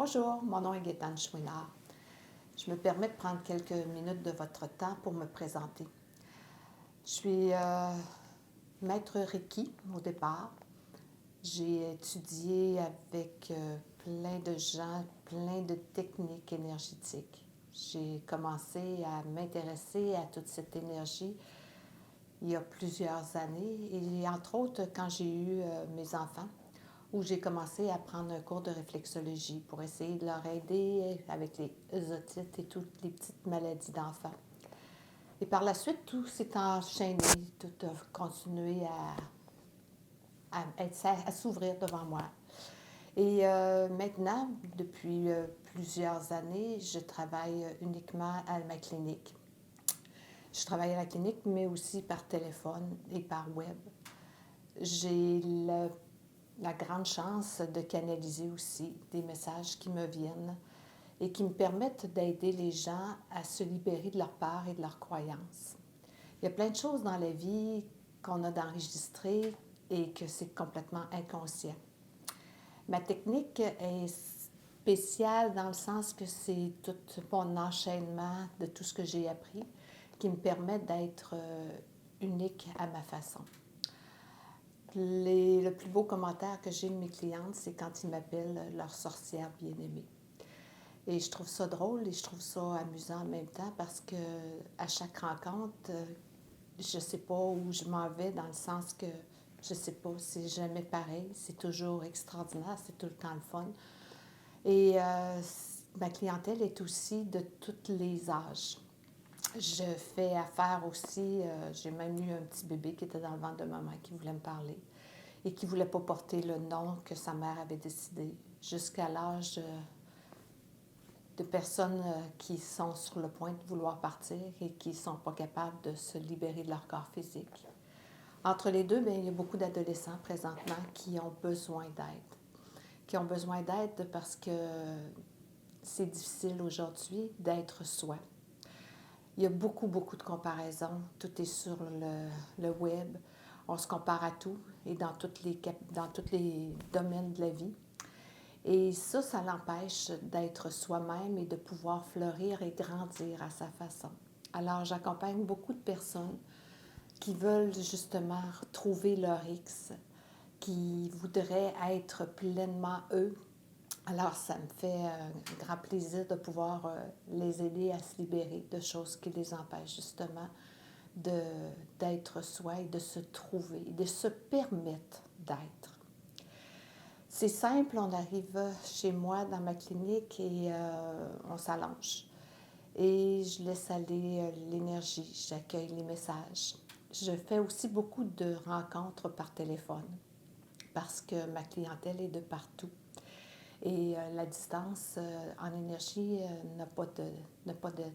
Bonjour, mon nom est Gaétane Chouinard. Je me permets de prendre quelques minutes de votre temps pour me présenter. Je suis maître Reiki au départ. J'ai étudié avec plein de gens, plein de techniques énergétiques. J'ai commencé à m'intéresser à toute cette énergie il y a plusieurs années et entre autres quand j'ai eu mes enfants, où j'ai commencé à prendre un cours de réflexologie pour essayer de leur aider avec les otites et toutes les petites maladies d'enfants. Et par la suite, tout s'est enchaîné, tout a continué à s'ouvrir devant moi. Et maintenant, depuis plusieurs années, je travaille uniquement à ma clinique. Je travaille à la clinique, mais aussi par téléphone et par web. J'ai la grande chance de canaliser aussi des messages qui me viennent et qui me permettent d'aider les gens à se libérer de leur peur et de leurs croyances. Il y a plein de choses dans la vie qu'on a d'enregistrer et que c'est complètement inconscient. Ma technique est spéciale dans le sens que c'est tout mon enchaînement de tout ce que j'ai appris qui me permet d'être unique à ma façon. Le plus beau commentaire que j'ai de mes clientes, c'est quand ils m'appellent leur sorcière bien-aimée. Et je trouve ça drôle et je trouve ça amusant en même temps parce que à chaque rencontre, je ne sais pas où je m'en vais dans le sens que je ne sais pas, c'est jamais pareil, c'est toujours extraordinaire, c'est tout le temps le fun. Et ma clientèle est aussi de tous les âges. Je fais affaire aussi, j'ai même eu un petit bébé qui était dans le ventre de maman qui voulait me parler et qui ne voulait pas porter le nom que sa mère avait décidé, jusqu'à l'âge de personnes qui sont sur le point de vouloir partir et qui ne sont pas capables de se libérer de leur corps physique. Entre les deux, bien, il y a beaucoup d'adolescents présentement qui ont besoin d'aide. Qui ont besoin d'aide parce que c'est difficile aujourd'hui d'être soi. Il y a beaucoup, beaucoup de comparaisons. Tout est sur le web. On se compare à tout et dans tous les domaines de la vie. Et ça l'empêche d'être soi-même et de pouvoir fleurir et grandir à sa façon. Alors, j'accompagne beaucoup de personnes qui veulent justement retrouver leur X, qui voudraient être pleinement eux. Alors, ça me fait un grand plaisir de pouvoir les aider à se libérer de choses qui les empêchent justement d'être soi et de se trouver, de se permettre d'être. C'est simple, on arrive chez moi dans ma clinique et on s'allonge. Et je laisse aller l'énergie, j'accueille les messages. Je fais aussi beaucoup de rencontres par téléphone parce que ma clientèle est de partout. Et la distance en énergie n'a pas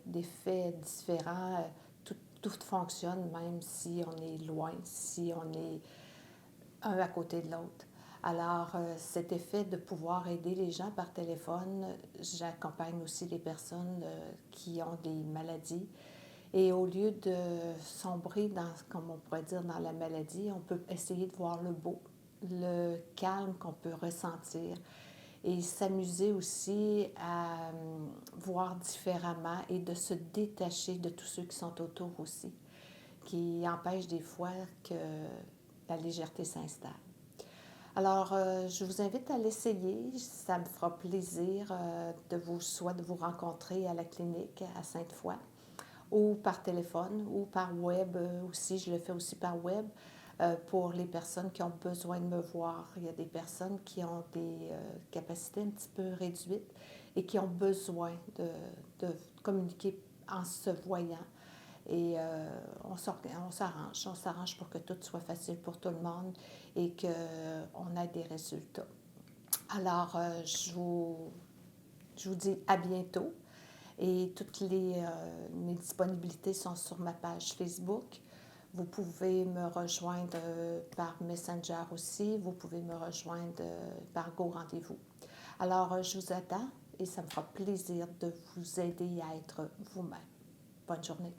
d'effet différent. Tout fonctionne même si on est loin, si on est un à côté de l'autre. Alors, cet effet de pouvoir aider les gens par téléphone, j'accompagne aussi les personnes qui ont des maladies. Et au lieu de sombrer dans, comme on pourrait dire, dans la maladie, on peut essayer de voir le beau, le calme qu'on peut ressentir et s'amuser aussi à voir différemment et de se détacher de tous ceux qui sont autour aussi, qui empêchent des fois que la légèreté s'installe. Alors, je vous invite à l'essayer. Ça me fera plaisir soit de vous rencontrer à la clinique à Sainte-Foy ou par téléphone ou par web aussi. Je le fais aussi par web pour les personnes qui ont besoin de me voir. Il y a des personnes qui ont des capacités un petit peu réduites et qui ont besoin de communiquer en se voyant. Et on s'arrange pour que tout soit facile pour tout le monde et qu'on ait des résultats. Alors, je vous dis à bientôt et toutes mes disponibilités sont sur ma page Facebook. Vous pouvez me rejoindre par Messenger aussi. Vous pouvez me rejoindre par Go Rendez-vous. Alors, je vous attends et ça me fera plaisir de vous aider à être vous-même. Bonne journée.